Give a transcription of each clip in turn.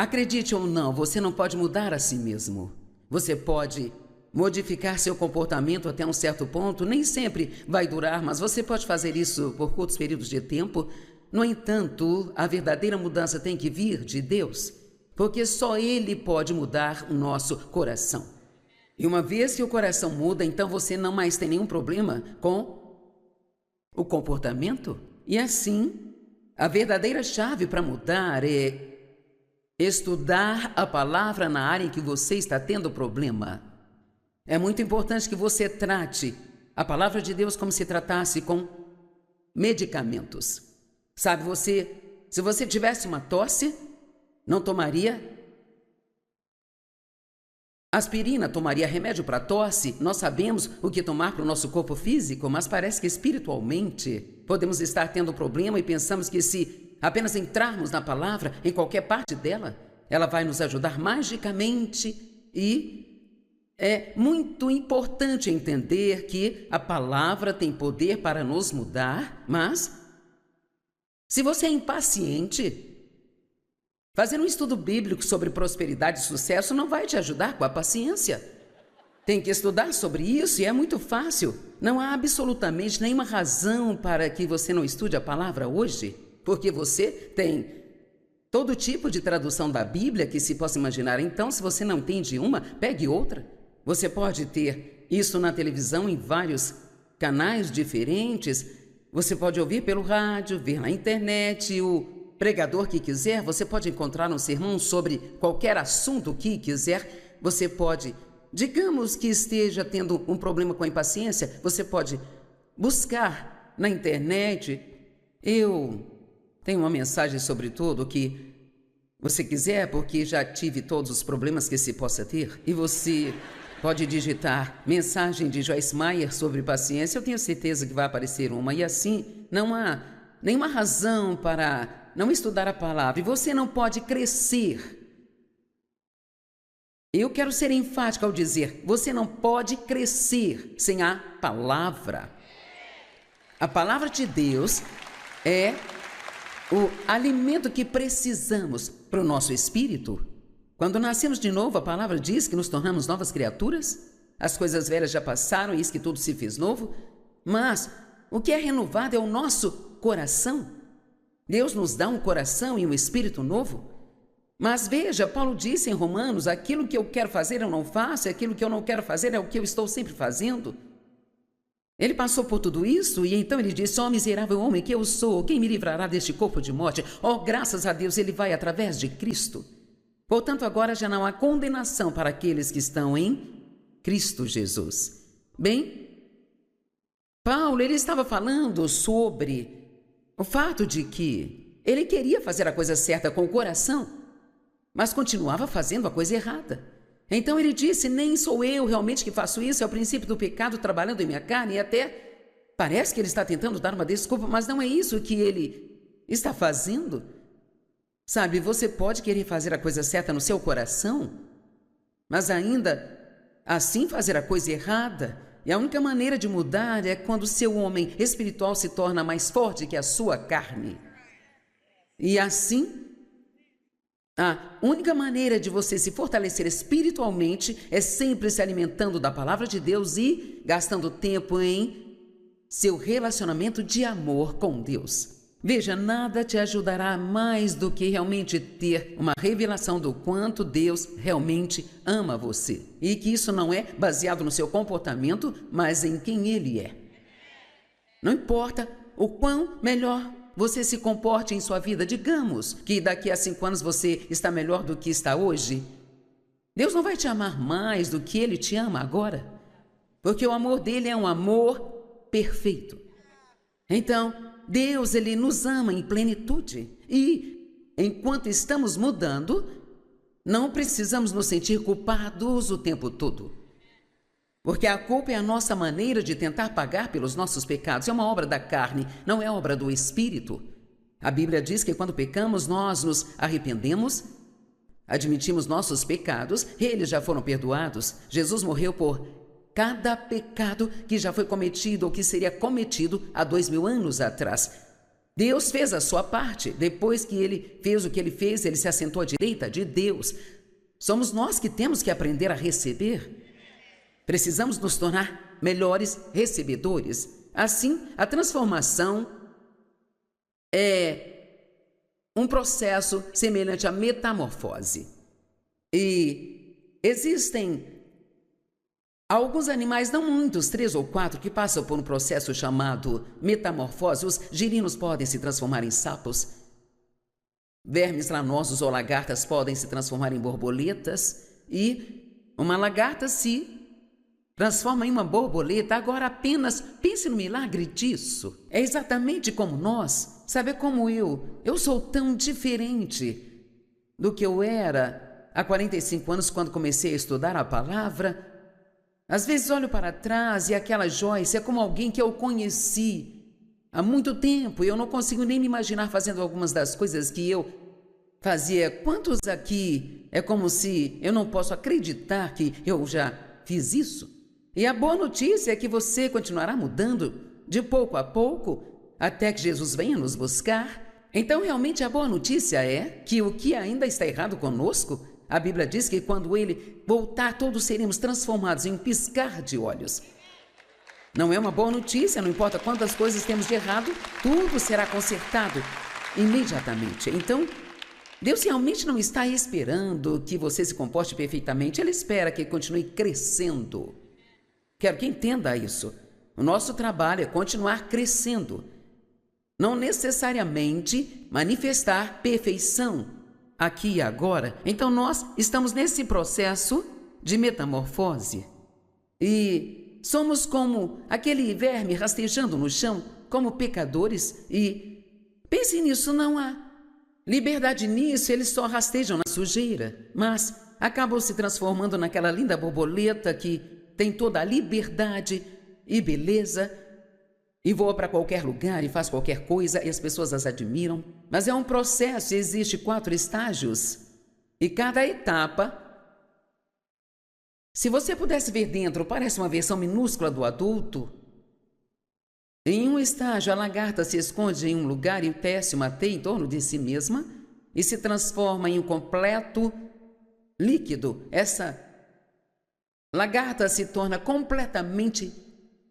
Acredite ou não, você não pode mudar a si mesmo. Você pode modificar seu comportamento até um certo ponto, nem sempre vai durar, mas você pode fazer isso por curtos períodos de tempo. No entanto, a verdadeira mudança tem que vir de Deus, porque só Ele pode mudar o nosso coração. E uma vez que o coração muda, então você não mais tem nenhum problema com o comportamento. E assim, a verdadeira chave para mudar é estudar a palavra na área em que você está tendo problema. É muito importante que você trate a palavra de Deus como se tratasse com medicamentos. Sabe, se você tivesse uma tosse, não tomaria aspirina, tomaria remédio para tosse. Nós sabemos o que tomar para o nosso corpo físico, mas parece que espiritualmente podemos estar tendo um problema e pensamos que se apenas entrarmos na palavra, em qualquer parte dela, ela vai nos ajudar magicamente. E é muito importante entender que a palavra tem poder para nos mudar, mas se você é impaciente, fazer um estudo bíblico sobre prosperidade e sucesso não vai te ajudar com a paciência. Tem que estudar sobre isso e é muito fácil. Não há absolutamente nenhuma razão para que você não estude a palavra hoje, porque você tem todo tipo de tradução da Bíblia que se possa imaginar. Então, se você não entende uma, pegue outra. Você pode ter isso na televisão em vários canais diferentes. Você pode ouvir pelo rádio, ver na internet, o pregador que quiser. Você pode encontrar um sermão sobre qualquer assunto que quiser. Você pode, digamos que esteja tendo um problema com a impaciência, você pode buscar na internet. Eu tenho uma mensagem sobre tudo que você quiser, porque já tive todos os problemas que se possa ter. E você pode digitar mensagem de Joyce Meyer sobre paciência. Eu tenho certeza que vai aparecer uma. E assim, não há nenhuma razão para não estudar a palavra. E você não pode crescer. Eu quero ser enfática ao dizer, você não pode crescer sem a palavra. A palavra de Deus é o alimento que precisamos para o nosso espírito. Quando nascemos de novo, a palavra diz que nos tornamos novas criaturas. As coisas velhas já passaram e eis que tudo se fez novo. Mas o que é renovado é o nosso coração. Deus nos dá um coração e um espírito novo. Mas veja, Paulo disse em Romanos, aquilo que eu quero fazer eu não faço, e aquilo que eu não quero fazer é o que eu estou sempre fazendo. Ele passou por tudo isso e então ele disse, ó miserável homem que eu sou, quem me livrará deste corpo de morte? Ó, graças a Deus, ele vai através de Cristo. Portanto, agora já não há condenação para aqueles que estão em Cristo Jesus. Bem, Paulo, ele estava falando sobre o fato de que ele queria fazer a coisa certa com o coração, mas continuava fazendo a coisa errada. Então ele disse, nem sou eu realmente que faço isso, é o princípio do pecado trabalhando em minha carne, e até parece que ele está tentando dar uma desculpa, mas não é isso que ele está fazendo. Sabe, você pode querer fazer a coisa certa no seu coração, mas ainda assim fazer a coisa errada. E a única maneira de mudar é quando o seu homem espiritual se torna mais forte que a sua carne. E assim, a única maneira de você se fortalecer espiritualmente é sempre se alimentando da palavra de Deus e gastando tempo em seu relacionamento de amor com Deus. Veja, nada te ajudará mais do que realmente ter uma revelação do quanto Deus realmente ama você. E que isso não é baseado no seu comportamento, mas em quem Ele é. Não importa o quão melhor você se comporte em sua vida. Digamos que daqui a 5 anos você está melhor do que está hoje. Deus não vai te amar mais do que Ele te ama agora. Porque o amor dele é um amor perfeito. Então, Deus, Ele nos ama em plenitude. E, enquanto estamos mudando, não precisamos nos sentir culpados o tempo todo. Porque a culpa é a nossa maneira de tentar pagar pelos nossos pecados. É uma obra da carne, não é obra do Espírito. A Bíblia diz que quando pecamos, nós nos arrependemos, admitimos nossos pecados, eles já foram perdoados. Jesus morreu por cada pecado que já foi cometido ou que seria cometido há 2000 anos atrás. Deus fez a sua parte. Depois que ele fez o que ele fez, ele se assentou à direita de Deus. Somos nós que temos que aprender a receber. Precisamos nos tornar melhores recebedores. Assim, a transformação é um processo semelhante à metamorfose. E existem alguns animais, não muitos, 3 ou 4, que passam por um processo chamado metamorfose. Os girinos podem se transformar em sapos. Vermes lanosos ou lagartas podem se transformar em borboletas. E uma lagarta se transforma em uma borboleta. Agora apenas pense no milagre disso. É exatamente como nós. Sabe como eu sou tão diferente do que eu era há 45 anos quando comecei a estudar a palavra. Às vezes olho para trás e aquela Joyce é como alguém que eu conheci há muito tempo. Eu não consigo nem me imaginar fazendo algumas das coisas que eu fazia. Quantos aqui é como se eu não posso acreditar que eu já fiz isso? E a boa notícia é que você continuará mudando de pouco a pouco até que Jesus venha nos buscar. Então, realmente, a boa notícia é que o que ainda está errado conosco, a Bíblia diz que quando ele voltar, todos seremos transformados em um piscar de olhos. Não é uma boa notícia, não importa quantas coisas temos de errado, tudo será consertado imediatamente. Então, Deus realmente não está esperando que você se comporte perfeitamente, Ele espera que continue crescendo. Quero que entenda isso. O nosso trabalho é continuar crescendo, não necessariamente manifestar perfeição aqui e agora. Então nós estamos nesse processo de metamorfose e somos como aquele verme rastejando no chão, como pecadores. E pense nisso, não há liberdade nisso, eles só rastejam na sujeira, mas acabam se transformando naquela linda borboleta que tem toda a liberdade e beleza e voa para qualquer lugar e faz qualquer coisa e as pessoas as admiram. Mas é um processo, existe 4 estágios e cada etapa, se você pudesse ver dentro, parece uma versão minúscula do adulto. Em um estágio, a lagarta se esconde em um lugar e tece uma teia em torno de si mesma e se transforma em um completo líquido. Essa lagarta se torna completamente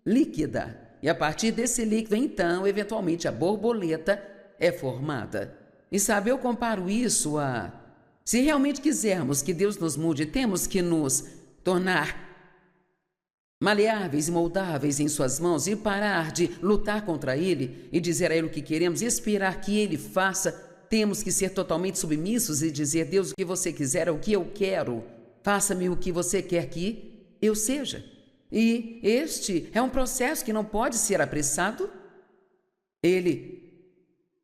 líquida. E a partir desse líquido, então, eventualmente, a borboleta é formada. E sabe, eu comparo isso a... Se realmente quisermos que Deus nos mude, temos que nos tornar maleáveis e moldáveis em suas mãos e parar de lutar contra Ele e dizer a Ele o que queremos e esperar que Ele faça. Temos que ser totalmente submissos e dizer: Deus, o que você quiser é o que eu quero. Faça-me o que você quer que eu seja. E este é um processo que não pode ser apressado. Ele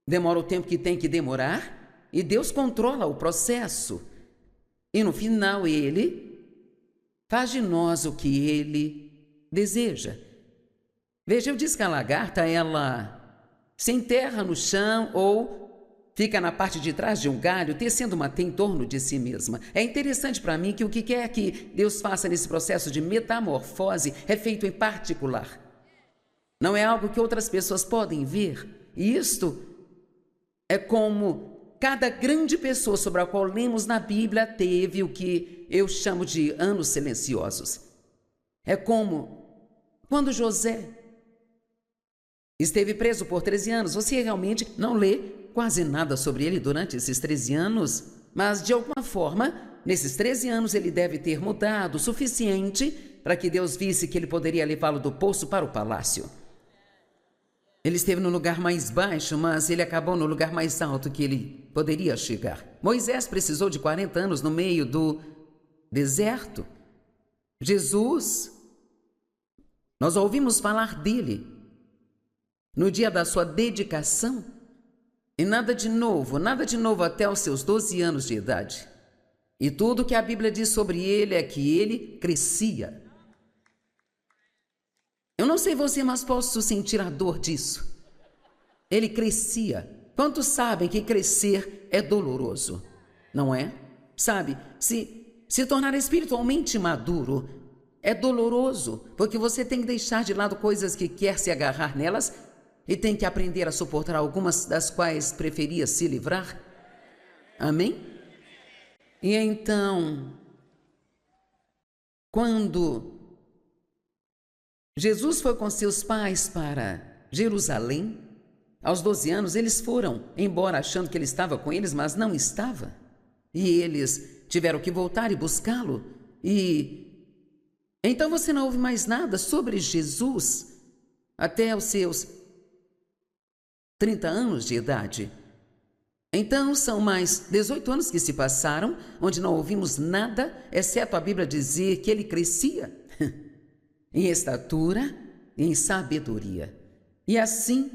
demora o tempo que tem que demorar e Deus controla o processo. E no final Ele faz de nós o que Ele deseja. Veja, eu disse que a lagarta, ela se enterra no chão ou fica na parte de trás de um galho, tecendo uma teia em torno de si mesma. É interessante para mim que o que quer que Deus faça nesse processo de metamorfose é feito em particular. Não é algo que outras pessoas podem ver. E isto é como cada grande pessoa sobre a qual lemos na Bíblia teve o que eu chamo de anos silenciosos. É como quando José esteve preso por 13 anos. Você realmente não lê quase nada sobre ele durante esses 13 anos, mas de alguma forma, nesses 13 anos ele deve ter mudado o suficiente para que Deus visse que ele poderia levá-lo do poço para o palácio. Ele esteve no lugar mais baixo, mas ele acabou no lugar mais alto que ele poderia chegar. Moisés precisou de 40 anos no meio do deserto. Jesus, nós ouvimos falar dele no dia da sua dedicação. E nada de novo até os seus 12 anos de idade. E tudo que a Bíblia diz sobre ele é que ele crescia. Eu não sei você, mas posso sentir a dor disso. Ele crescia. Quantos sabem que crescer é doloroso? Não é? Sabe, se tornar espiritualmente maduro é doloroso, porque você tem que deixar de lado coisas que quer se agarrar nelas e tem que aprender a suportar algumas das quais preferia se livrar. Amém? E então, quando Jesus foi com seus pais para Jerusalém, aos 12 anos, eles foram, embora achando que ele estava com eles, mas não estava. E eles tiveram que voltar e buscá-lo. E então você não ouve mais nada sobre Jesus até os seus 30 anos de idade. Então são mais 18 anos que se passaram, onde não ouvimos nada, exceto a Bíblia dizer que ele crescia em estatura e em sabedoria. E assim,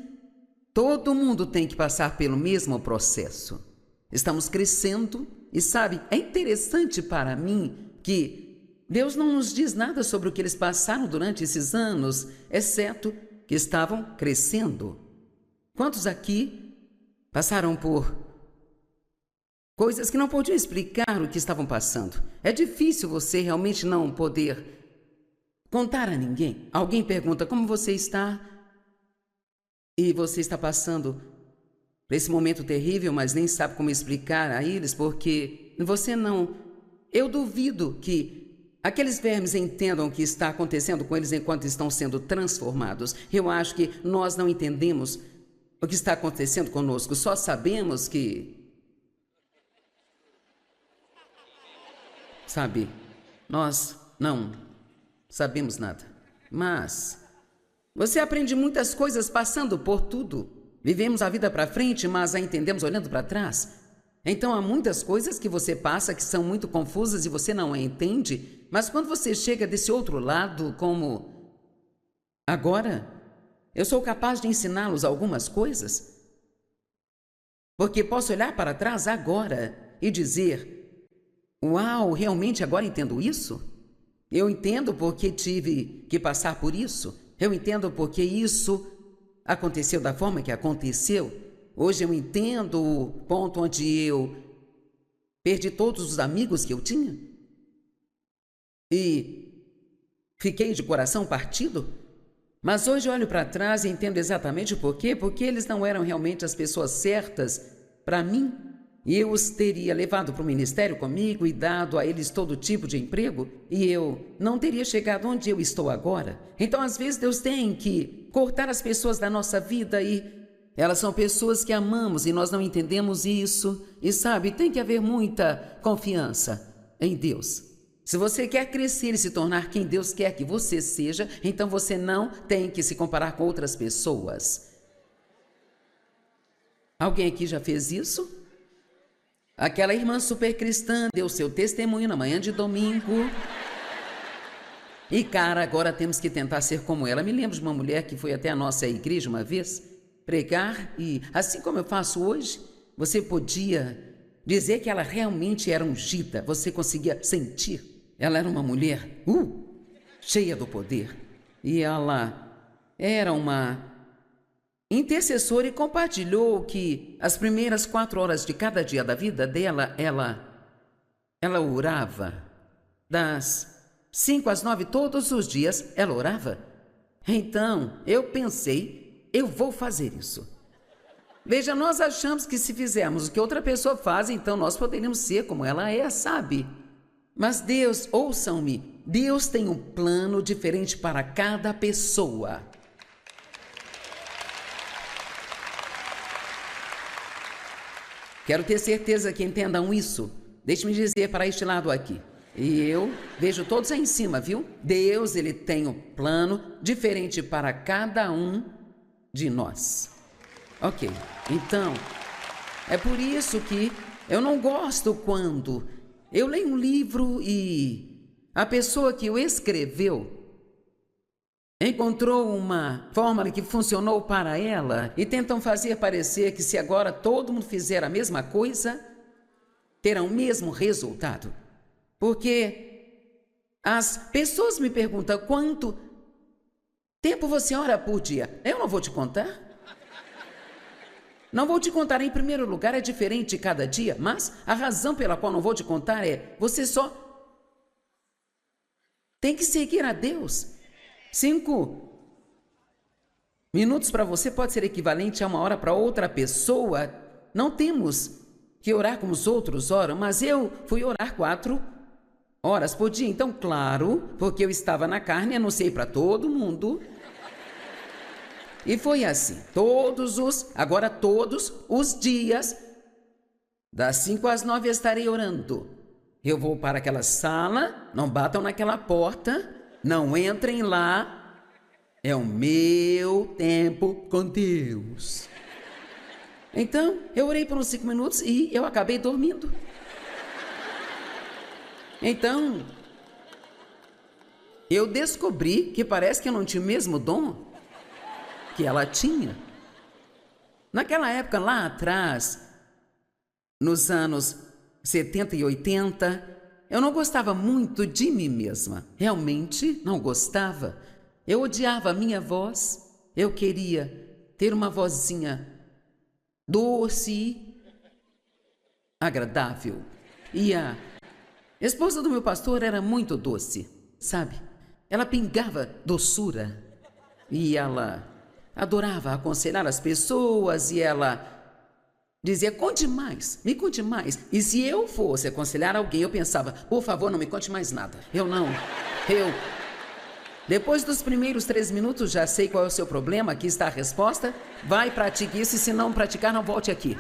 todo mundo tem que passar pelo mesmo processo. Estamos crescendo e sabe, é interessante para mim que Deus não nos diz nada sobre o que eles passaram durante esses anos, exceto que estavam crescendo. Quantos aqui passaram por coisas que não podiam explicar o que estavam passando? É difícil você realmente não poder contar a ninguém. Alguém pergunta como você está e você está passando por esse momento terrível, mas nem sabe como explicar a eles, porque você não... Eu duvido que aqueles vermes entendam o que está acontecendo com eles enquanto estão sendo transformados. Eu acho que nós não entendemos o que está acontecendo conosco, só sabemos que... Sabe, nós não sabemos nada, mas você aprende muitas coisas passando por tudo. Vivemos a vida para frente, mas a entendemos olhando para trás. Então há muitas coisas que você passa que são muito confusas e você não a entende, mas quando você chega desse outro lado, como agora, eu sou capaz de ensiná-los algumas coisas, porque posso olhar para trás agora e dizer: uau, realmente agora entendo isso? Eu entendo porque tive que passar por isso. Eu entendo porque isso aconteceu da forma que aconteceu. Hoje eu entendo o ponto onde eu perdi todos os amigos que eu tinha e fiquei de coração partido. Mas hoje eu olho para trás e entendo exatamente o porquê, porque eles não eram realmente as pessoas certas para mim. E eu os teria levado para o ministério comigo e dado a eles todo tipo de emprego, e eu não teria chegado onde eu estou agora. Então, às vezes, Deus tem que cortar as pessoas da nossa vida e elas são pessoas que amamos e nós não entendemos isso. E sabe, tem que haver muita confiança em Deus. Se você quer crescer e se tornar quem Deus quer que você seja, então você não tem que se comparar com outras pessoas. Alguém aqui já fez isso? Aquela irmã super cristã deu seu testemunho na manhã de domingo. E cara, agora temos que tentar ser como ela. Me lembro de uma mulher que foi até a nossa igreja uma vez pregar e, assim como eu faço hoje, você podia dizer que ela realmente era ungida. Você conseguia sentir. Ela era uma mulher cheia do poder. E ela era uma intercessora e compartilhou que as primeiras 4 horas de cada dia da vida dela, ela orava. Das 5 às 9 todos os dias, ela orava. Então, eu pensei, eu vou fazer isso. Veja, nós achamos que se fizermos o que outra pessoa faz, então nós poderíamos ser como ela é, sabe? Mas Deus, ouçam-me, Deus tem um plano diferente para cada pessoa. Quero ter certeza que entendam isso. Deixe-me dizer para este lado aqui. E eu vejo todos aí em cima, viu? Deus, ele tem um plano diferente para cada um de nós. Ok, então, é por isso que eu não gosto quando eu leio um livro e a pessoa que o escreveu encontrou uma fórmula que funcionou para ela e tentam fazer parecer que se agora todo mundo fizer a mesma coisa, terá o mesmo resultado. Porque as pessoas me perguntam quanto tempo você ora por dia. Eu não vou te contar. Não vou te contar, em primeiro lugar, é diferente cada dia, mas a razão pela qual não vou te contar é, você só tem que seguir a Deus. 5. Minutos para você pode ser equivalente a 1 hora para outra pessoa. Não temos que orar como os outros oram, mas eu fui orar 4 horas por dia. Então, claro, porque eu estava na carne, anunciei para todo mundo. E foi assim, todos os dias, das 5 às 9 estarei orando. Eu vou para aquela sala, não batam naquela porta, não entrem lá. É o meu tempo com Deus. Então, eu orei por uns 5 minutos e eu acabei dormindo. Então, eu descobri que parece que eu não tinha o mesmo dom que ela tinha. Naquela época, lá atrás, nos anos 70 e 80, eu não gostava muito de mim mesma. Realmente não gostava. Eu odiava a minha voz. Eu queria ter uma vozinha doce, agradável. E a esposa do meu pastor era muito doce, sabe? Ela pingava doçura. E ela adorava aconselhar as pessoas e ela dizia, conte mais, me conte mais. E se eu fosse aconselhar alguém, eu pensava, por favor, não me conte mais nada. Depois dos primeiros 3 minutos, já sei qual é o seu problema, aqui está a resposta. Vai, pratique isso e se não praticar, não volte aqui.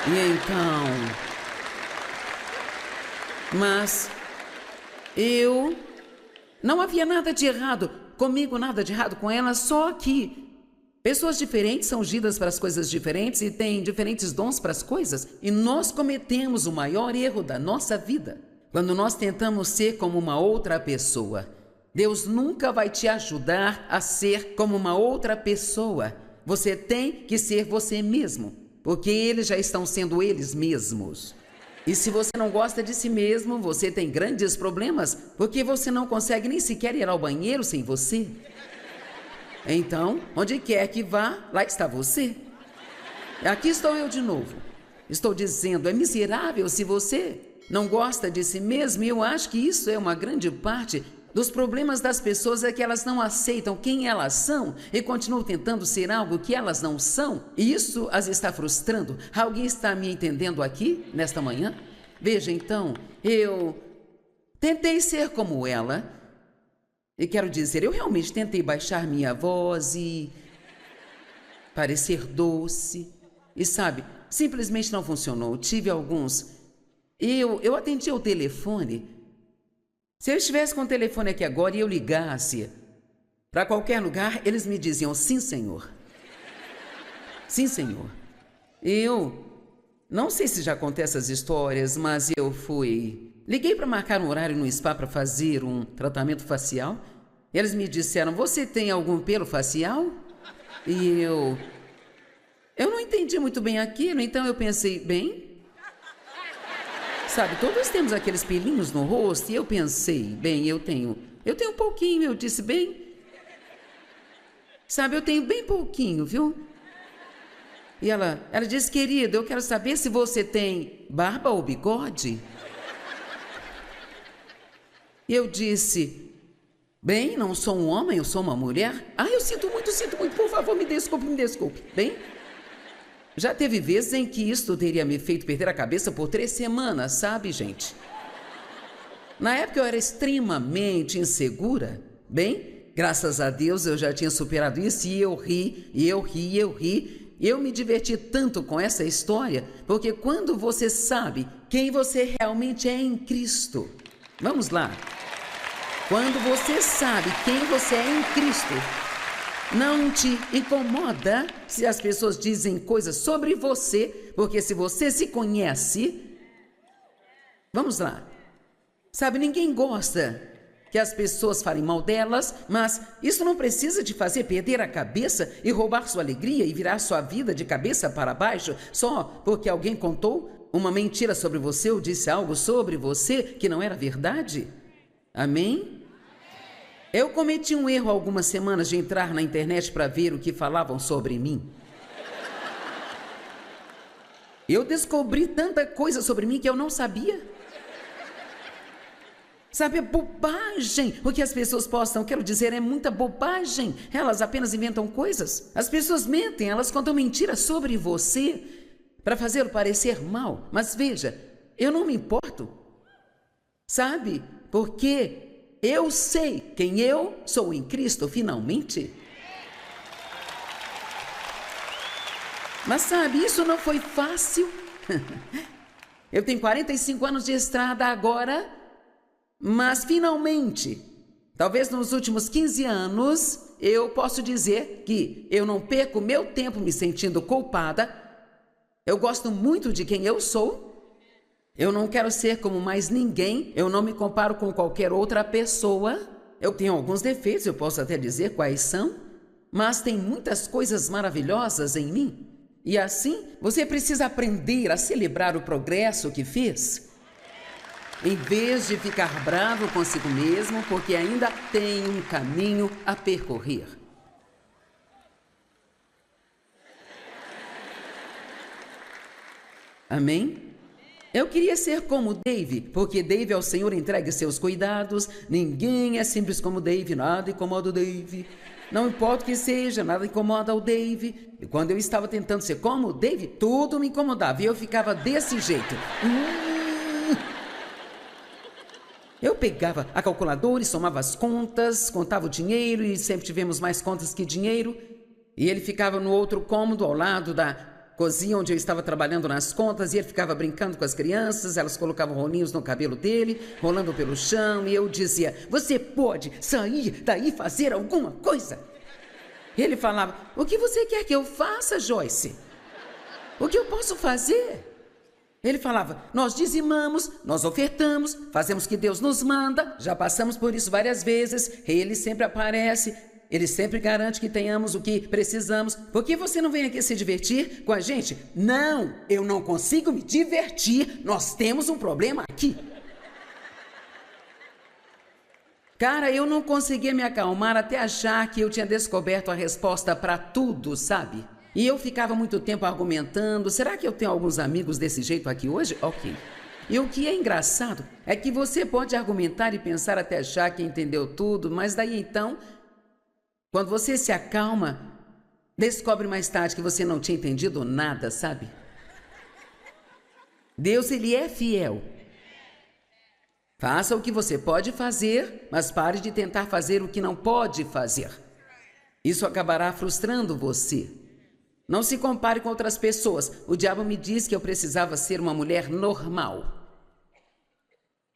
E então... Mas não havia nada de errado comigo, nada de errado com ela, só que pessoas diferentes são ungidas para as coisas diferentes e têm diferentes dons para as coisas. E nós cometemos o maior erro da nossa vida quando nós tentamos ser como uma outra pessoa. Deus nunca vai te ajudar a ser como uma outra pessoa. Você tem que ser você mesmo, porque eles já estão sendo eles mesmos. E se você não gosta de si mesmo, você tem grandes problemas, porque você não consegue nem sequer ir ao banheiro sem você. Então, onde quer que vá, lá está você. Aqui estou eu de novo. Estou dizendo, é miserável se você não gosta de si mesmo, e eu acho que isso é uma grande parte dos problemas das pessoas, é que elas não aceitam quem elas são e continuam tentando ser algo que elas não são, e isso as está frustrando. Alguém está me entendendo aqui, nesta manhã? Veja, então, eu tentei ser como ela, e quero dizer, eu realmente tentei baixar minha voz e parecer doce, e sabe, simplesmente não funcionou. Tive alguns... Eu atendi ao telefone. Se eu estivesse com o telefone aqui agora e eu ligasse para qualquer lugar, eles me diziam, sim, senhor. Sim, senhor. Eu não sei se já contei essas histórias, mas eu liguei para marcar um horário no spa para fazer um tratamento facial. Eles me disseram, você tem algum pelo facial? E eu não entendi muito bem aquilo, então eu pensei, bem... Sabe, todos temos aqueles pelinhos no rosto, e eu pensei, bem, eu tenho um pouquinho. Eu disse, bem, sabe, eu tenho bem pouquinho, viu? E ela disse, querido, eu quero saber se você tem barba ou bigode. E eu disse, bem, não sou um homem, eu sou uma mulher. Eu sinto muito, por favor, me desculpe. Bem... Já teve vezes em que isto teria me feito perder a cabeça por 3 semanas, sabe, gente? Na época eu era extremamente insegura. Bem, graças a Deus eu já tinha superado isso e eu ri. Eu me diverti tanto com essa história, porque quando você sabe quem você realmente é em Cristo... Vamos lá. Quando você sabe quem você é em Cristo... Não te incomoda se as pessoas dizem coisas sobre você, porque se você se conhece... Vamos lá. Sabe, ninguém gosta que as pessoas falem mal delas, mas isso não precisa te fazer perder a cabeça e roubar sua alegria e virar sua vida de cabeça para baixo só porque alguém contou uma mentira sobre você ou disse algo sobre você que não era verdade. Amém? Eu cometi um erro há algumas semanas de entrar na internet para ver o que falavam sobre mim. Eu descobri tanta coisa sobre mim que eu não sabia. Sabe, é bobagem o que as pessoas postam. Quero dizer, é muita bobagem. Elas apenas inventam coisas. As pessoas mentem, elas contam mentiras sobre você para fazê-lo parecer mal. Mas veja, eu não me importo. Sabe? Porque eu sei quem eu sou em Cristo, finalmente. Mas sabe, isso não foi fácil. Eu tenho 45 anos de estrada agora, mas finalmente, talvez nos últimos 15 anos, eu posso dizer que eu não perco meu tempo me sentindo culpada. Eu gosto muito de quem eu sou. Eu não quero ser como mais ninguém. Eu não me comparo com qualquer outra pessoa. Eu tenho alguns defeitos, eu posso até dizer quais são, mas tem muitas coisas maravilhosas em mim. E assim, você precisa aprender a celebrar o progresso que fez, em vez de ficar bravo consigo mesmo, porque ainda tem um caminho a percorrer. Amém? Eu queria ser como Dave, porque Dave ao Senhor entregue seus cuidados. Ninguém é simples como Dave, nada incomoda o Dave. Não importa o que seja, nada incomoda o Dave. E quando eu estava tentando ser como o Dave, tudo me incomodava e eu ficava desse jeito. Eu pegava a calculadora e somava as contas, contava o dinheiro e sempre tivemos mais contas que dinheiro. E ele ficava no outro cômodo ao lado da cozinha onde eu estava trabalhando nas contas e ele ficava brincando com as crianças, elas colocavam rolinhos no cabelo dele, rolando pelo chão, e eu dizia: você pode sair daí e fazer alguma coisa? Ele falava: o que você quer que eu faça, Joyce? O que eu posso fazer? Ele falava: nós dizimamos, nós ofertamos, fazemos o que Deus nos manda, já passamos por isso várias vezes, ele sempre aparece. Ele sempre garante que tenhamos o que precisamos. Por que você não vem aqui se divertir com a gente? Não, eu não consigo me divertir. Nós temos um problema aqui. Cara, eu não conseguia me acalmar até achar que eu tinha descoberto a resposta para tudo, sabe? E eu ficava muito tempo argumentando. Será que eu tenho alguns amigos desse jeito aqui hoje? Ok. E o que é engraçado é que você pode argumentar e pensar até achar que entendeu tudo, mas daí então, quando você se acalma, descobre mais tarde que você não tinha entendido nada, sabe? Deus, ele é fiel. Faça o que você pode fazer, mas pare de tentar fazer o que não pode fazer. Isso acabará frustrando você. Não se compare com outras pessoas. O diabo me disse que eu precisava ser uma mulher normal.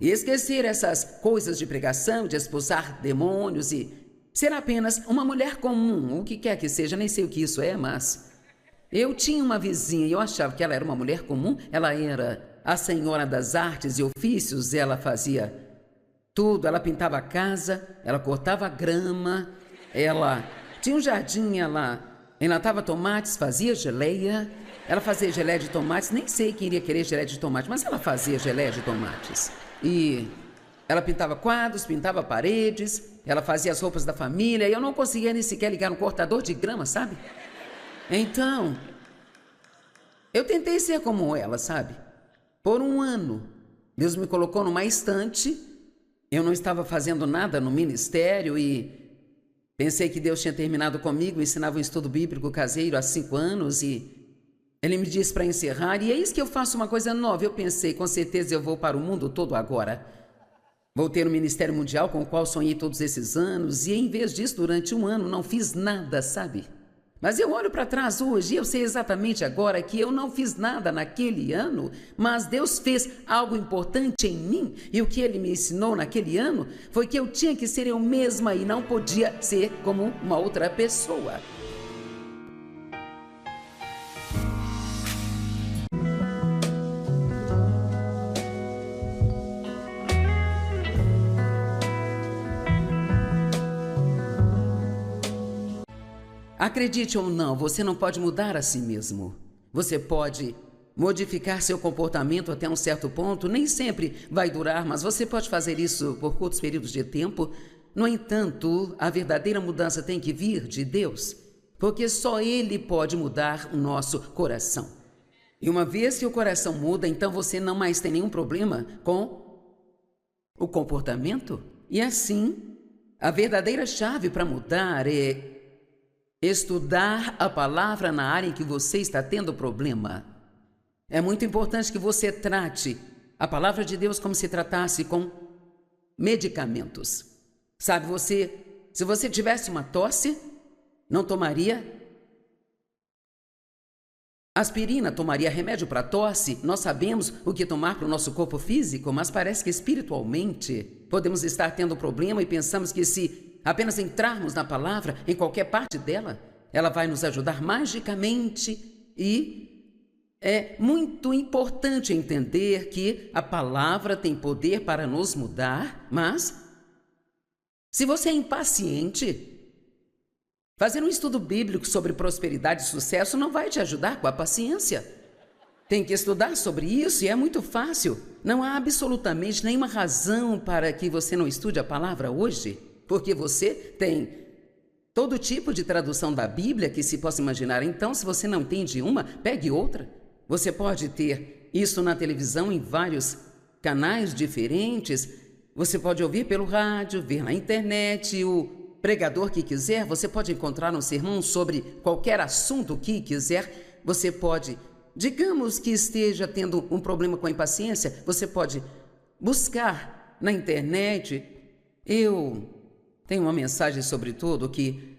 E esquecer essas coisas de pregação, de expulsar demônios e ser apenas uma mulher comum, o que quer que seja, nem sei o que isso é, mas eu tinha uma vizinha e eu achava que ela era uma mulher comum. Ela era a senhora das artes e ofícios, ela fazia tudo, ela pintava a casa, ela cortava grama, ela tinha um jardim, ela enlatava tomates, fazia geleia, ela fazia geleia de tomates, nem sei quem iria querer geleia de tomate, mas ela fazia geleia de tomates. E ela pintava quadros, pintava paredes, ela fazia as roupas da família, e eu não conseguia nem sequer ligar um cortador de grama, sabe? Então, eu tentei ser como ela, sabe? Por um ano, Deus me colocou numa estante, eu não estava fazendo nada no ministério e pensei que Deus tinha terminado comigo, ensinava um estudo bíblico caseiro há 5 anos e Ele me disse para encerrar, e eis que eu faço uma coisa nova. Eu pensei, com certeza eu vou para o mundo todo agora. Vou ter um ministério mundial com o qual sonhei todos esses anos, e em vez disso, durante um ano, não fiz nada, sabe? Mas eu olho para trás hoje e eu sei exatamente agora que eu não fiz nada naquele ano, mas Deus fez algo importante em mim, e o que Ele me ensinou naquele ano foi que eu tinha que ser eu mesma e não podia ser como uma outra pessoa. Acredite ou não, você não pode mudar a si mesmo. Você pode modificar seu comportamento até um certo ponto, nem sempre vai durar, mas você pode fazer isso por curtos períodos de tempo. No entanto, a verdadeira mudança tem que vir de Deus, porque só Ele pode mudar o nosso coração. E uma vez que o coração muda, então você não mais tem nenhum problema com o comportamento. E assim, a verdadeira chave para mudar é estudar a palavra na área em que você está tendo problema. É muito importante que você trate a palavra de Deus como se tratasse com medicamentos. Sabe, se você tivesse uma tosse, não tomaria aspirina, tomaria remédio para tosse. Nós sabemos o que tomar para o nosso corpo físico, mas parece que espiritualmente podemos estar tendo problema e pensamos que se apenas entrarmos na palavra, em qualquer parte dela, ela vai nos ajudar magicamente. E é muito importante entender que a palavra tem poder para nos mudar, mas se você é impaciente, fazer um estudo bíblico sobre prosperidade e sucesso não vai te ajudar com a paciência. Tem que estudar sobre isso e é muito fácil. Não há absolutamente nenhuma razão para que você não estude a palavra hoje, porque você tem todo tipo de tradução da Bíblia que se possa imaginar. Então, se você não entende uma, pegue outra. Você pode ter isso na televisão em vários canais diferentes. Você pode ouvir pelo rádio, ver na internet, o pregador que quiser. Você pode encontrar um sermão sobre qualquer assunto que quiser. Você pode, digamos que esteja tendo um problema com a impaciência, você pode buscar na internet. Eu tenho uma mensagem sobre tudo que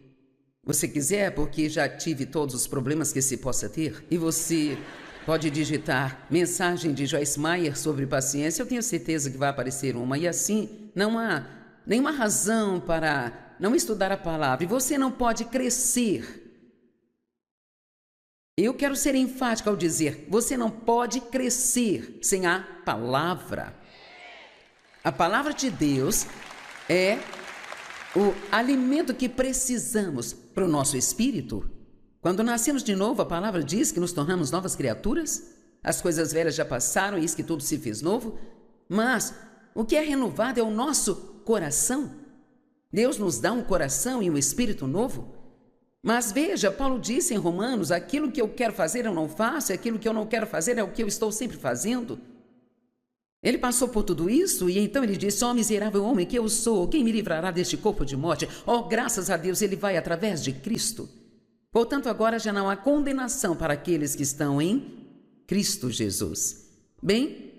você quiser, porque já tive todos os problemas que se possa ter. E você pode digitar mensagem de Joyce Meyer sobre paciência. Eu tenho certeza que vai aparecer uma. E assim, não há nenhuma razão para não estudar a palavra. E você não pode crescer. Eu quero ser enfática ao dizer, você não pode crescer sem a palavra. A palavra de Deus é o alimento que precisamos para o nosso espírito. Quando nascemos de novo, a palavra diz que nos tornamos novas criaturas. As coisas velhas já passaram e eis que tudo se fez novo. Mas o que é renovado é o nosso coração. Deus nos dá um coração e um espírito novo. Mas veja, Paulo disse em Romanos, aquilo que eu quero fazer eu não faço, e aquilo que eu não quero fazer é o que eu estou sempre fazendo. Ele passou por tudo isso e então ele disse, ó miserável homem que eu sou, quem me livrará deste corpo de morte? Ó, graças a Deus, ele vai através de Cristo. Portanto, agora já não há condenação para aqueles que estão em Cristo Jesus. Bem,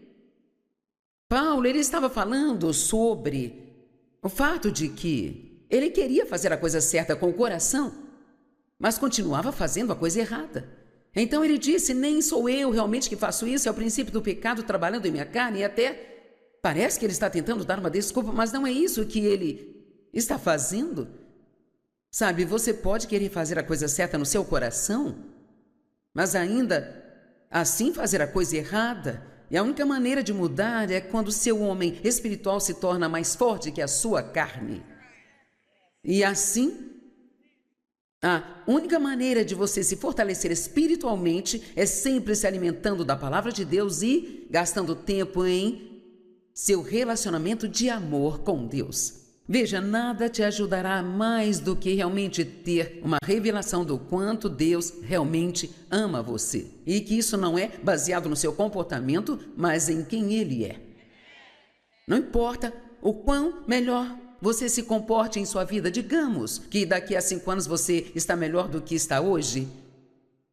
Paulo, ele estava falando sobre o fato de que ele queria fazer a coisa certa com o coração, mas continuava fazendo a coisa errada. Então ele disse, nem sou eu realmente que faço isso, é o princípio do pecado trabalhando em minha carne, e até parece que ele está tentando dar uma desculpa, mas não é isso que ele está fazendo. Sabe, você pode querer fazer a coisa certa no seu coração, mas ainda assim fazer a coisa errada. E a única maneira de mudar é quando o seu homem espiritual se torna mais forte que a sua carne. E assim, a única maneira de você se fortalecer espiritualmente é sempre se alimentando da palavra de Deus e gastando tempo em seu relacionamento de amor com Deus. Veja, nada te ajudará mais do que realmente ter uma revelação do quanto Deus realmente ama você. E que isso não é baseado no seu comportamento, mas em quem Ele é. Não importa o quão melhor você se comporte em sua vida. Digamos que daqui a 5 anos você está melhor do que está hoje.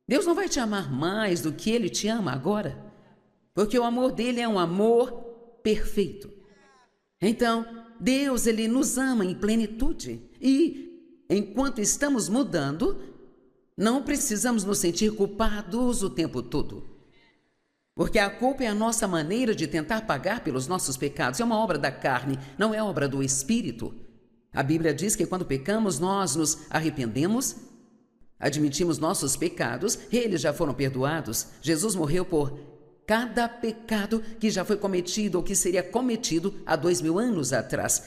Deus não vai te amar mais do que Ele te ama agora. Porque o amor dele é um amor perfeito. Então, Deus, Ele nos ama em plenitude. E, enquanto estamos mudando, não precisamos nos sentir culpados o tempo todo. Porque a culpa é a nossa maneira de tentar pagar pelos nossos pecados. É uma obra da carne, não é obra do Espírito. A Bíblia diz que quando pecamos, nós nos arrependemos, admitimos nossos pecados, eles já foram perdoados. Jesus morreu por cada pecado que já foi cometido ou que seria cometido há 2000 anos atrás.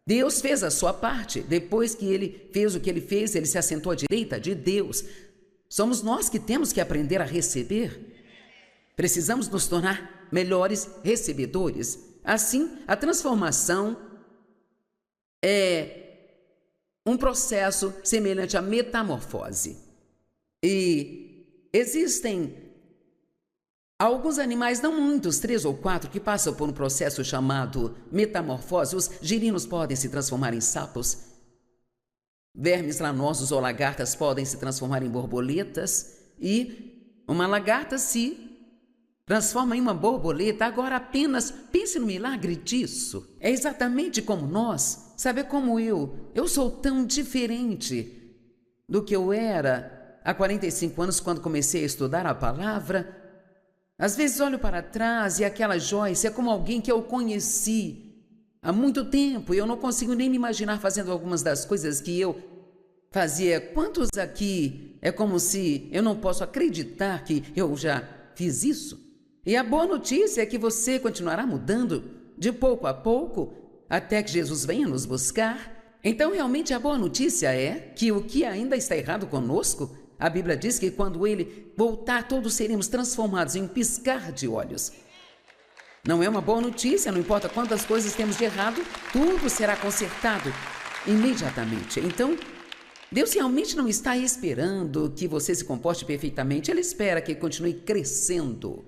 Deus fez a sua parte. Depois que Ele fez o que Ele fez, Ele se assentou à direita de Deus. Somos nós que temos que aprender a receber. Precisamos nos tornar melhores recebedores. Assim, a transformação é um processo semelhante à metamorfose. E existem Há alguns animais, não muitos, 3 ou 4, que passam por um processo chamado metamorfose. Os girinos podem se transformar em sapos. Vermes lanosos ou lagartas podem se transformar em borboletas. E uma lagarta se transforma em uma borboleta. Agora apenas pense no milagre disso. É exatamente como nós. Sabe como eu sou tão diferente do que eu era há 45 anos quando comecei a estudar a palavra. Às vezes olho para trás e aquela Joyce é como alguém que eu conheci há muito tempo e eu não consigo nem me imaginar fazendo algumas das coisas que eu fazia. Quantos aqui é como se eu não posso acreditar que eu já fiz isso? E a boa notícia é que você continuará mudando de pouco a pouco até que Jesus venha nos buscar. Então, realmente, a boa notícia é que o que ainda está errado conosco, a Bíblia diz que quando Ele voltar, todos seremos transformados em um piscar de olhos. Não é uma boa notícia, não importa quantas coisas temos de errado, tudo será consertado imediatamente. Então, Deus realmente não está esperando que você se comporte perfeitamente, Ele espera que continue crescendo.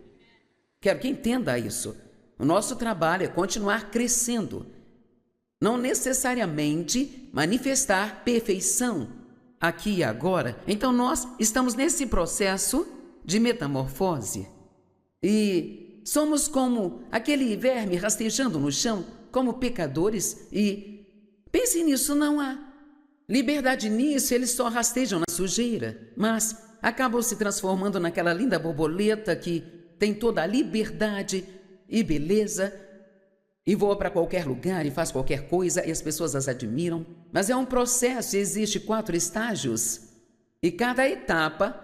Quero que entenda isso. O nosso trabalho é continuar crescendo, não necessariamente manifestar perfeição aqui e agora. Então nós estamos nesse processo de metamorfose e somos como aquele verme rastejando no chão, como pecadores, e pense nisso, não há liberdade nisso, eles só rastejam na sujeira, mas acabam se transformando naquela linda borboleta que tem toda a liberdade e beleza e voa para qualquer lugar e faz qualquer coisa e as pessoas as admiram. Mas é um processo, existe 4 estágios e cada etapa,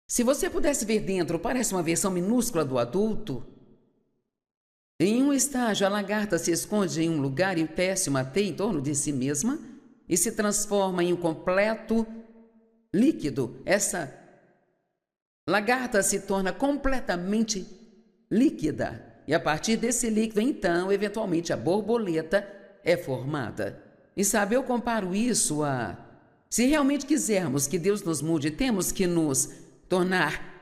se você pudesse ver dentro, parece uma versão minúscula do adulto. Em um estágio, a lagarta se esconde em um lugar e tece uma teia em torno de si mesma e se transforma em um completo líquido. Essa lagarta se torna completamente líquida. E a partir desse líquido, então, eventualmente, a borboleta é formada. E sabe, eu comparo isso a... Se realmente quisermos que Deus nos mude, temos que nos tornar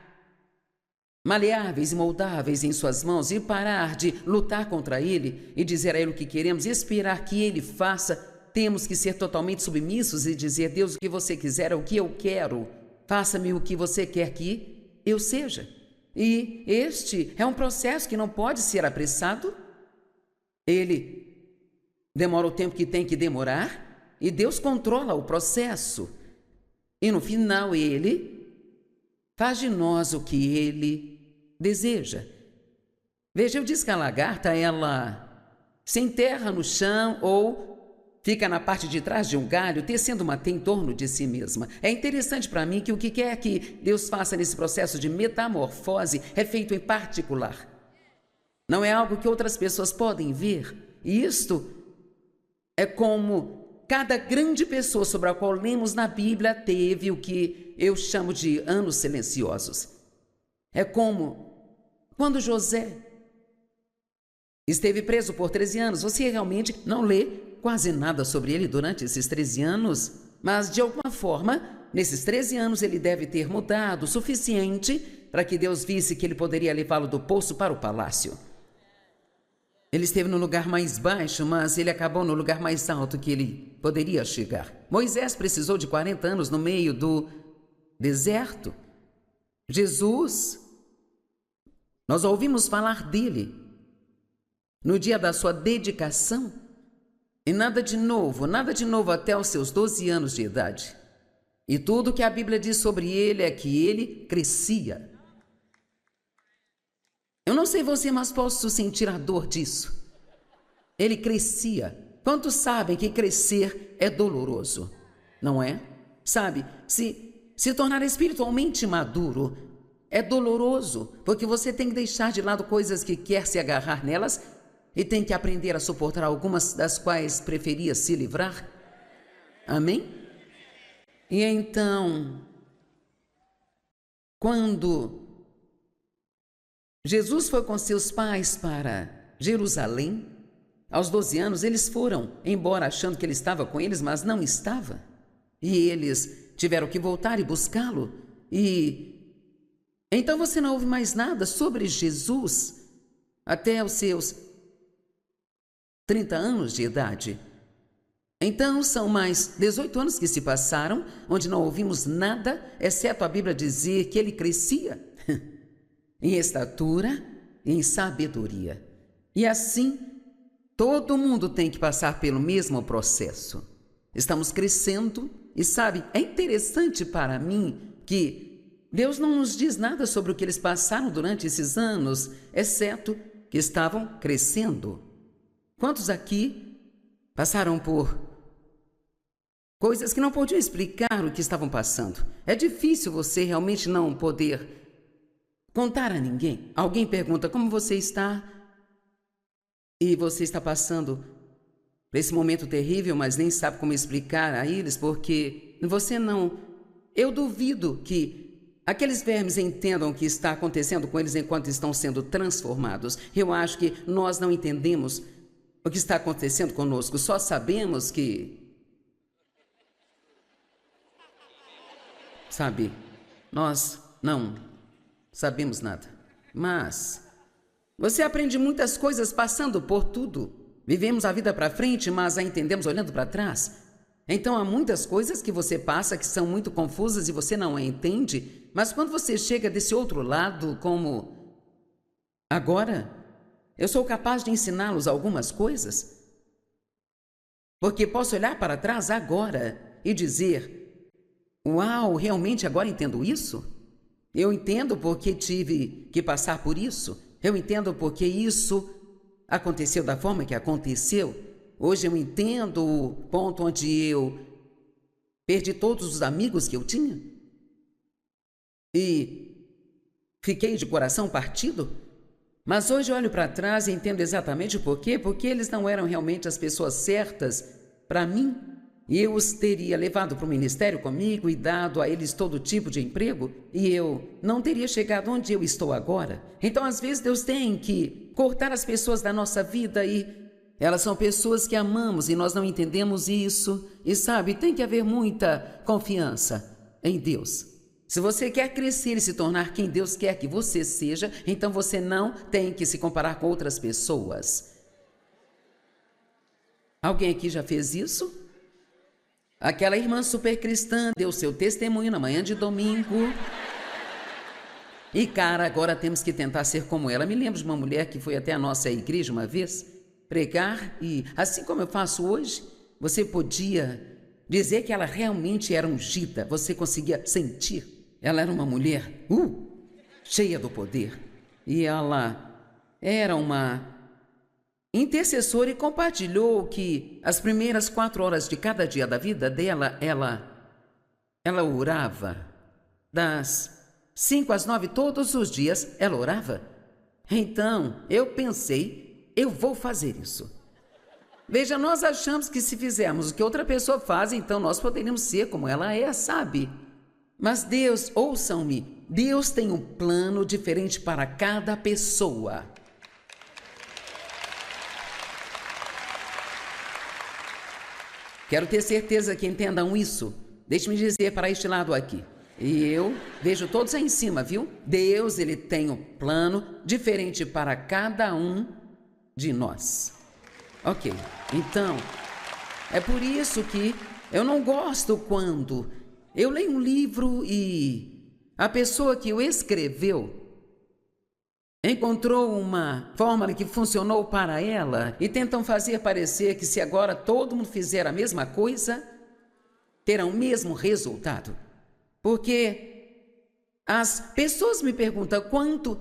maleáveis e moldáveis em suas mãos e parar de lutar contra Ele e dizer a Ele o que queremos e esperar que Ele faça. Temos que ser totalmente submissos e dizer: Deus, o que você quiser é o que eu quero. Faça-me o que você quer que eu seja. E este é um processo que não pode ser apressado. Ele demora o tempo que tem que demorar e Deus controla o processo. E no final Ele faz de nós o que Ele deseja. Veja, eu disse que a lagarta, ela se enterra no chão ou fica na parte de trás de um galho, tecendo uma teia em torno de si mesma. É interessante para mim que o que quer que Deus faça nesse processo de metamorfose é feito em particular. Não é algo que outras pessoas podem ver. E isto é como cada grande pessoa sobre a qual lemos na Bíblia teve o que eu chamo de anos silenciosos. É como quando José esteve preso por 13 anos. Você realmente não lê quase nada sobre ele durante esses 13 anos, mas de alguma forma, nesses 13 anos ele deve ter mudado o suficiente para que Deus visse que ele poderia levá-lo do poço para o palácio. Ele esteve no lugar mais baixo, mas ele acabou no lugar mais alto que ele poderia chegar. Moisés precisou de 40 anos no meio do deserto. Jesus, nós ouvimos falar dele no dia da sua dedicação. E nada de novo até os seus 12 anos de idade. E tudo que a Bíblia diz sobre ele é que ele crescia. Eu não sei você, mas posso sentir a dor disso. Ele crescia. Quantos sabem que crescer é doloroso? Não é? Sabe, se tornar espiritualmente maduro é doloroso, porque você tem que deixar de lado coisas que quer se agarrar nelas e tem que aprender a suportar algumas das quais preferia se livrar. Amém? E então, quando Jesus foi com seus pais para Jerusalém, aos 12 anos, eles foram embora achando que ele estava com eles, mas não estava. E eles tiveram que voltar e buscá-lo. E Então você não ouve mais nada sobre Jesus até os seus 30 anos de idade. Então são mais 18 anos que se passaram, onde não ouvimos nada, exceto a Bíblia dizer que ele crescia em estatura e em sabedoria. E assim, todo mundo tem que passar pelo mesmo processo. Estamos crescendo e sabe, é interessante para mim que Deus não nos diz nada sobre o que eles passaram durante esses anos, exceto que estavam crescendo. Quantos aqui passaram por coisas que não podiam explicar o que estavam passando? É difícil você realmente não poder contar a ninguém. Alguém pergunta como você está e você está passando por esse momento terrível, mas nem sabe como explicar a eles, porque você não... Eu duvido que aqueles vermes entendam o que está acontecendo com eles enquanto estão sendo transformados. Eu acho que nós não entendemos o que está acontecendo conosco, só sabemos que... Sabe, nós não sabemos nada, mas você aprende muitas coisas passando por tudo. Vivemos a vida para frente, mas a entendemos olhando para trás. Então há muitas coisas que você passa que são muito confusas e você não a entende, mas quando você chega desse outro lado, como agora, eu sou capaz de ensiná-los algumas coisas, porque posso olhar para trás agora e dizer: uau, realmente agora entendo isso? Eu entendo porque tive que passar por isso. Eu entendo porque isso aconteceu da forma que aconteceu. Hoje eu entendo o ponto onde eu perdi todos os amigos que eu tinha e fiquei de coração partido. Mas hoje eu olho para trás e entendo exatamente o porquê. Porque eles não eram realmente as pessoas certas para mim. E eu os teria levado para o ministério comigo e dado a eles todo tipo de emprego, e eu não teria chegado onde eu estou agora. Então, às vezes, Deus tem que cortar as pessoas da nossa vida e elas são pessoas que amamos e nós não entendemos isso. E sabe, tem que haver muita confiança em Deus. Se você quer crescer e se tornar quem Deus quer que você seja, então você não tem que se comparar com outras pessoas. Alguém aqui já fez isso? Aquela irmã super cristã deu seu testemunho na manhã de domingo. E cara, agora temos que tentar ser como ela. Me lembro de uma mulher que foi até a nossa igreja uma vez pregar e, assim como eu faço hoje, você podia dizer que ela realmente era ungida. Você conseguia sentir. Ela era uma mulher cheia do poder. E ela era uma intercessora e compartilhou que as primeiras 4 horas de cada dia da vida dela, ela orava. Das 5 às 9 todos os dias, ela orava. Então, eu pensei, eu vou fazer isso. Veja, nós achamos que se fizermos o que outra pessoa faz, então nós poderíamos ser como ela é, sabe? Mas Deus, ouçam-me, Deus tem um plano diferente para cada pessoa. Quero ter certeza que entendam isso. Deixe-me dizer para este lado aqui. E eu vejo todos aí em cima, viu? Deus, ele tem um plano diferente para cada um de nós. Ok, então, é por isso que eu não gosto quando eu leio um livro e a pessoa que o escreveu encontrou uma fórmula que funcionou para ela e tentam fazer parecer que se agora todo mundo fizer a mesma coisa, terá o mesmo resultado. Porque as pessoas me perguntam quanto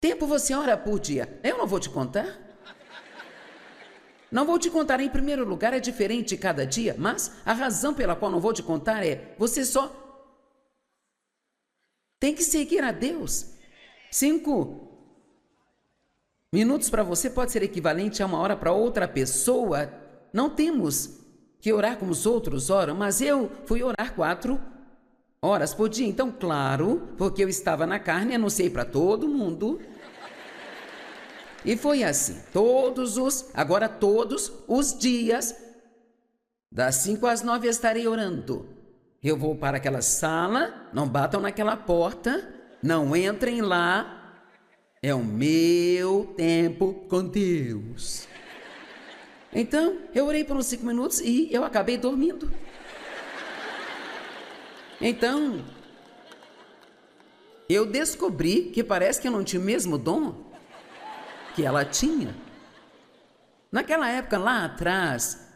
tempo você ora por dia. Eu não vou te contar. Não vou te contar, em primeiro lugar, é diferente cada dia, mas a razão pela qual não vou te contar é, você só tem que seguir a Deus. 5 minutos para você pode ser equivalente a 1 hora para outra pessoa. Não temos que orar como os outros oram, mas eu fui orar 4 horas por dia. Então, claro, porque eu estava na carne, anunciei para todo mundo. E foi assim, todos os dias, das 5 às 9 estarei orando. Eu vou para aquela sala, não batam naquela porta. não entrem lá, é o meu tempo com Deus. Então, eu orei por uns 5 minutos e eu acabei dormindo. Então, eu descobri que parece que eu não tinha o mesmo dom que ela tinha. Naquela época, lá atrás,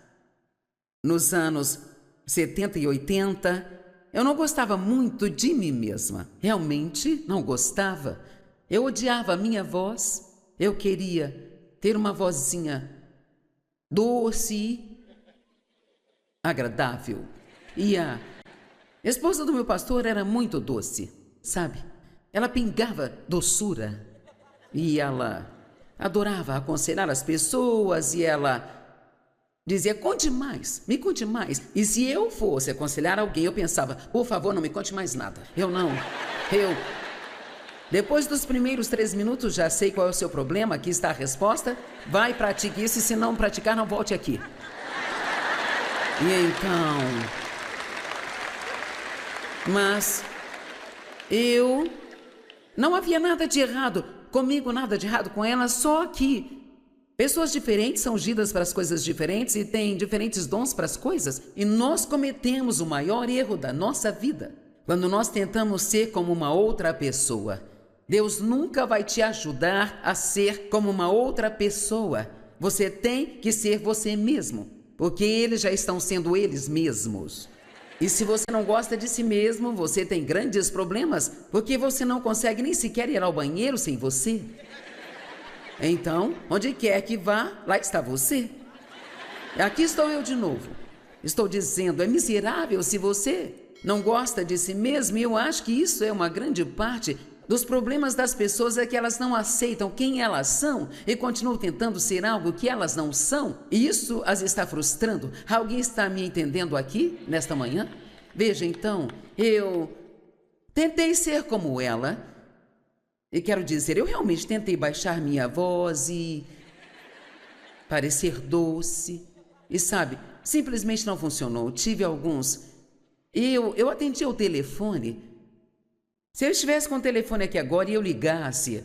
nos anos 70 e 80, eu não gostava muito de mim mesma. Realmente não gostava. Eu odiava a minha voz. Eu queria ter uma vozinha doce, agradável. E a esposa do meu pastor era muito doce, sabe? Ela pingava doçura. E ela adorava aconselhar as pessoas e ela dizia, conte mais, me conte mais. E se eu fosse aconselhar alguém, eu pensava, por favor, não me conte mais nada. Depois dos primeiros 3 minutos, já sei qual é o seu problema, aqui está a resposta. Vai, pratique isso e se não praticar, não volte aqui. E então... Mas não havia nada de errado comigo, nada de errado com ela, só que pessoas diferentes são ungidas para as coisas diferentes e têm diferentes dons para as coisas. E nós cometemos o maior erro da nossa vida quando nós tentamos ser como uma outra pessoa. Deus nunca vai te ajudar a ser como uma outra pessoa. Você tem que ser você mesmo, porque eles já estão sendo eles mesmos. E se você não gosta de si mesmo, você tem grandes problemas, porque você não consegue nem sequer ir ao banheiro sem você. Então, onde quer que vá, lá está você. Aqui estou eu de novo. Estou dizendo, é miserável se você não gosta de si mesmo, e eu acho que isso é uma grande parte dos problemas das pessoas, é que elas não aceitam quem elas são e continuam tentando ser algo que elas não são, e isso as está frustrando. Alguém está me entendendo aqui, nesta manhã? Veja, então, eu tentei ser como ela, e quero dizer, eu realmente tentei baixar minha voz e parecer doce, e sabe, simplesmente não funcionou. Tive alguns... Eu atendi ao telefone. Se eu estivesse com o telefone aqui agora e eu ligasse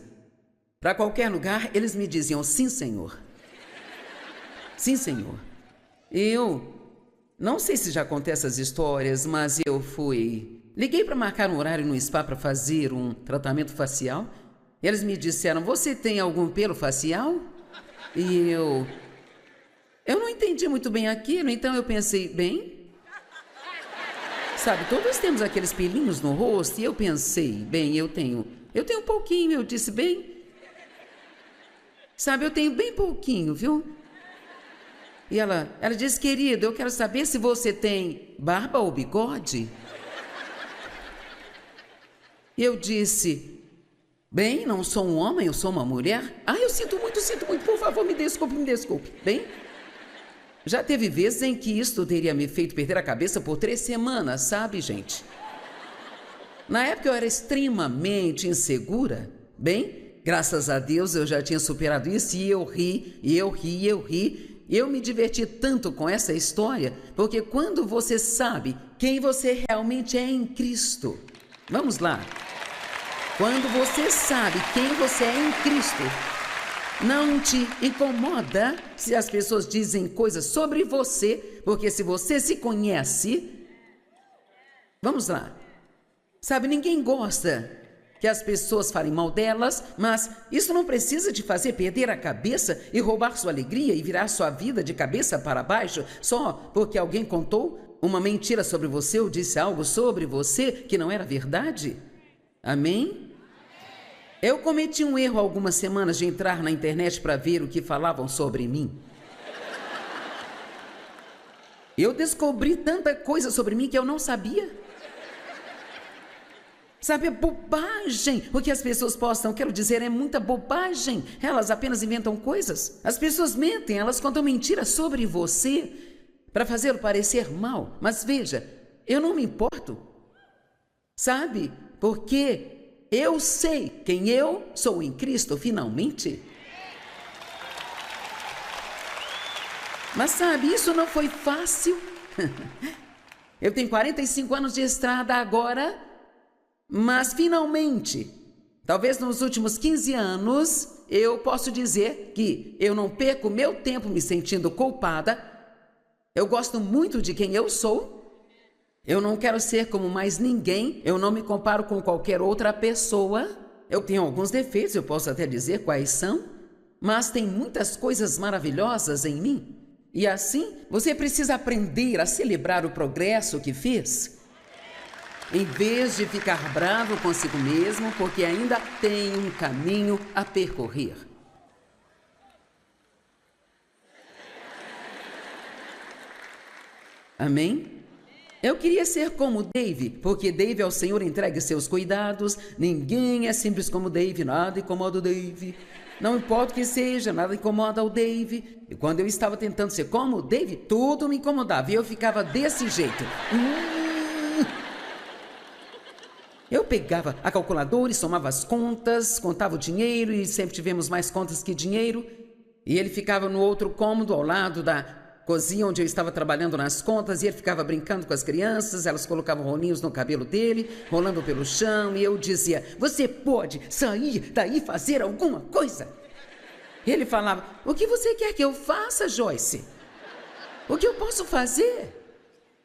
para qualquer lugar, eles me diziam, sim, senhor. Sim, senhor. Eu não sei se já contei essas histórias, mas eu liguei para marcar um horário no spa para fazer um tratamento facial. Eles me disseram, você tem algum pelo facial? E eu não entendi muito bem aquilo, então eu pensei, bem... Sabe, todos temos aqueles pelinhos no rosto, e eu pensei, bem, eu tenho um pouquinho. Eu disse, bem, sabe, eu tenho bem pouquinho, viu? E ela disse, querido, eu quero saber se você tem barba ou bigode. E eu disse, bem, não sou um homem, eu sou uma mulher. Eu sinto muito, por favor, me desculpe. Bem... Já teve vezes em que isto teria me feito perder a cabeça por 3 semanas, sabe, gente? Na época eu era extremamente insegura. Bem, graças a Deus eu já tinha superado isso e eu ri. Eu me diverti tanto com essa história, porque quando você sabe quem você realmente é em Cristo... Vamos lá. Quando você sabe quem você é em Cristo... Não te incomoda se as pessoas dizem coisas sobre você, porque se você se conhece... Vamos lá. Sabe, ninguém gosta que as pessoas falem mal delas, mas isso não precisa te fazer perder a cabeça e roubar sua alegria e virar sua vida de cabeça para baixo só porque alguém contou uma mentira sobre você ou disse algo sobre você que não era verdade. Amém? Eu cometi um erro há algumas semanas de entrar na internet para ver o que falavam sobre mim. Eu descobri tanta coisa sobre mim que eu não sabia. Sabe, é bobagem o que as pessoas postam. Quero dizer, é muita bobagem. Elas apenas inventam coisas. As pessoas mentem, elas contam mentiras sobre você para fazê-lo parecer mal. Mas veja, eu não me importo. Sabe, porque... eu sei quem eu sou em Cristo, finalmente. Mas sabe, isso não foi fácil. Eu tenho 45 anos de estrada agora, Mas finalmente, talvez nos últimos 15 anos, eu posso dizer que eu não perco meu tempo me sentindo culpada. Eu gosto muito de quem eu sou. Eu não quero ser como mais ninguém. Eu não me comparo com qualquer outra pessoa. Eu tenho alguns defeitos, eu posso até dizer quais são, mas tem muitas coisas maravilhosas em mim. E assim, você precisa aprender a celebrar o progresso que fez, em vez de ficar bravo consigo mesmo, porque ainda tem um caminho a percorrer. Amém? Eu queria ser como Dave, porque Dave ao Senhor entregue seus cuidados. Ninguém é simples como Dave, nada incomoda o Dave. Não importa o que seja, nada incomoda o Dave. E quando eu estava tentando ser como o Dave, tudo me incomodava e eu ficava desse jeito. Eu pegava a calculadora e somava as contas, contava o dinheiro e sempre tivemos mais contas que dinheiro. E ele ficava no outro cômodo ao lado da cozinha onde eu estava trabalhando nas contas e ele ficava brincando com as crianças, elas colocavam rolinhos no cabelo dele, rolando pelo chão, e eu dizia: você pode sair daí e fazer alguma coisa? Ele falava: o que você quer que eu faça, Joyce? O que eu posso fazer?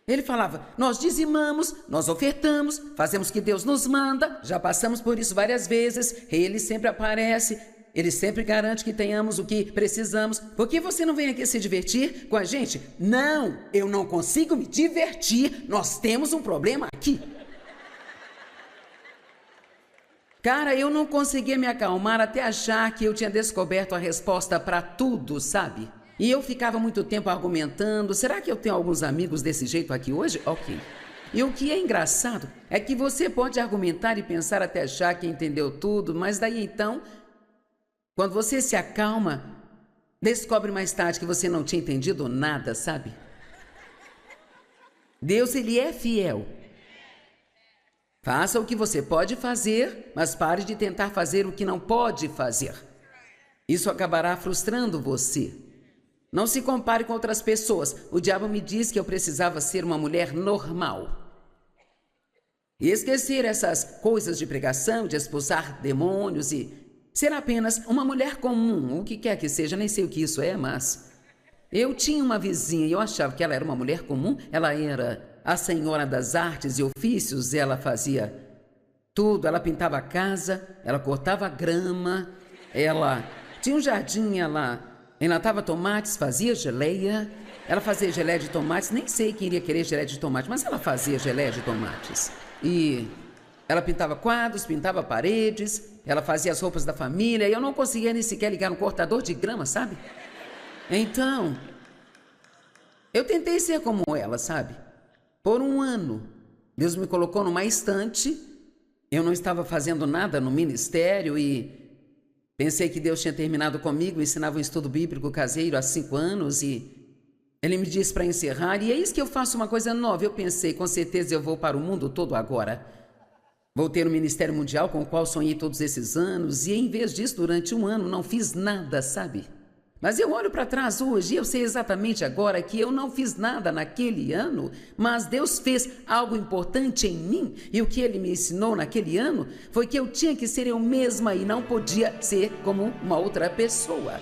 Ele falava: nós dizimamos, nós ofertamos, fazemos o que Deus nos manda, já passamos por isso várias vezes, ele sempre aparece. Ele sempre garante que tenhamos o que precisamos. Por que você não vem aqui se divertir com a gente? Não, eu não consigo me divertir. Nós temos um problema aqui. Cara, eu não conseguia me acalmar até achar que eu tinha descoberto a resposta para tudo, sabe? E eu ficava muito tempo argumentando. Será que eu tenho alguns amigos desse jeito aqui hoje? Ok. E o que é engraçado é que você pode argumentar e pensar até achar que entendeu tudo, mas daí então, quando você se acalma, descobre mais tarde que você não tinha entendido nada, sabe? Deus, ele é fiel. Faça o que você pode fazer, mas pare de tentar fazer o que não pode fazer. Isso acabará frustrando você. Não se compare com outras pessoas. O diabo me disse que eu precisava ser uma mulher normal. E esquecer essas coisas de pregação, de expulsar demônios e ser apenas uma mulher comum, o que quer que seja, nem sei o que isso é, mas eu tinha uma vizinha e eu achava que ela era uma mulher comum. Ela era a senhora das artes e ofícios, ela fazia tudo, ela pintava a casa, ela cortava grama, ela tinha um jardim, ela enlatava tomates, fazia geleia, ela fazia geleia de tomates, nem sei quem iria querer geleia de tomate, mas ela fazia geleia de tomates. E ela pintava quadros, pintava paredes, ela fazia as roupas da família e eu não conseguia nem sequer ligar no cortador de grama, sabe? Então, eu tentei ser como ela, sabe? Por um ano, Deus me colocou numa estante, eu não estava fazendo nada no ministério e pensei que Deus tinha terminado comigo, ensinava um estudo bíblico caseiro há 5 anos e Ele me disse para encerrar e eis que eu faço uma coisa nova. Eu pensei, com certeza eu vou para o mundo todo agora. Vou ter um ministério mundial com o qual sonhei todos esses anos e em vez disso, durante um ano, não fiz nada, sabe? Mas eu olho para trás hoje e eu sei exatamente agora que eu não fiz nada naquele ano, mas Deus fez algo importante em mim e o que Ele me ensinou naquele ano foi que eu tinha que ser eu mesma e não podia ser como uma outra pessoa.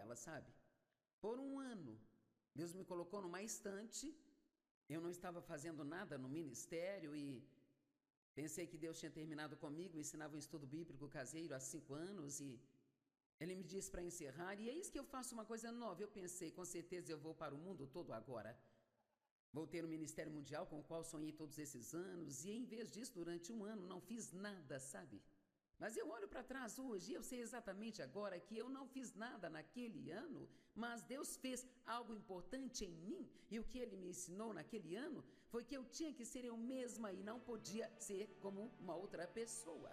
ela, sabe? Por um ano. Deus me colocou numa estante, eu não estava fazendo nada no ministério e pensei que Deus tinha terminado comigo, ensinava um estudo bíblico caseiro há 5 anos e Ele me disse para encerrar, e eis que eu faço uma coisa nova. Eu pensei, com certeza eu vou para o mundo todo agora. Vou ter um ministério mundial com o qual sonhei todos esses anos, e em vez disso, durante um ano, não fiz nada, sabe? Mas eu olho para trás hoje e eu sei exatamente agora que eu não fiz nada naquele ano, mas Deus fez algo importante em mim, e o que Ele me ensinou naquele ano foi que eu tinha que ser eu mesma e não podia ser como uma outra pessoa.